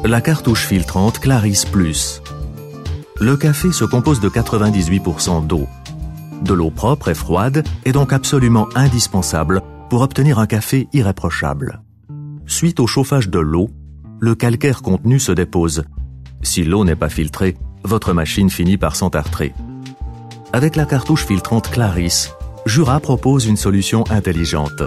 La cartouche filtrante Clarisse Plus. Le café se compose de 98% d'eau. De l'eau propre et froide est donc absolument indispensable pour obtenir un café irréprochable. Suite au chauffage de l'eau, le calcaire contenu se dépose. Si l'eau n'est pas filtrée, votre machine finit par s'entartrer. Avec la cartouche filtrante Clarisse, Jura propose une solution intelligente.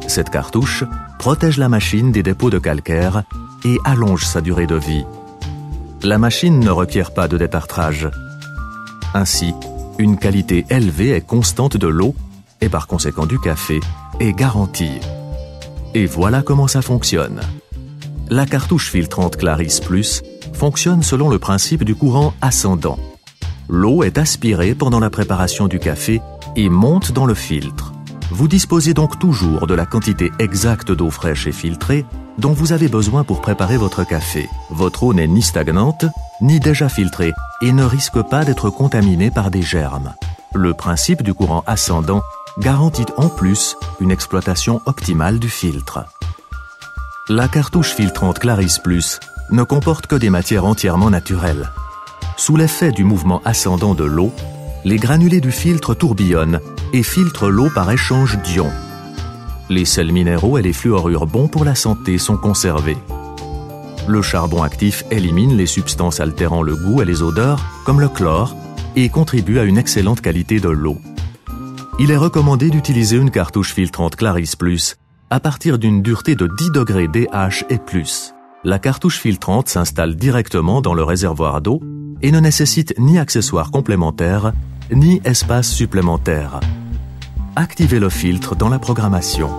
Cette cartouche protège la machine des dépôts de calcaire et allonge sa durée de vie. La machine ne requiert pas de détartrage. Ainsi, une qualité élevée et constante de l'eau, et par conséquent du café, est garantie. Et voilà comment ça fonctionne. La cartouche filtrante Clarisse Plus fonctionne selon le principe du courant ascendant. L'eau est aspirée pendant la préparation du café et monte dans le filtre. Vous disposez donc toujours de la quantité exacte d'eau fraîche et filtrée dont vous avez besoin pour préparer votre café. Votre eau n'est ni stagnante, ni déjà filtrée et ne risque pas d'être contaminée par des germes. Le principe du courant ascendant garantit en plus une exploitation optimale du filtre. La cartouche filtrante Clarisse Plus ne comporte que des matières entièrement naturelles. Sous l'effet du mouvement ascendant de l'eau, les granulés du filtre tourbillonnent et filtrent l'eau par échange d'ions. Les sels minéraux et les fluorures bons pour la santé sont conservés. Le charbon actif élimine les substances altérant le goût et les odeurs, comme le chlore, et contribue à une excellente qualité de l'eau. Il est recommandé d'utiliser une cartouche filtrante Clarisse Plus à partir d'une dureté de 10 degrés pH et plus. La cartouche filtrante s'installe directement dans le réservoir d'eau et ne nécessite ni accessoires complémentaires, ni espace supplémentaire. Activez le filtre dans la programmation.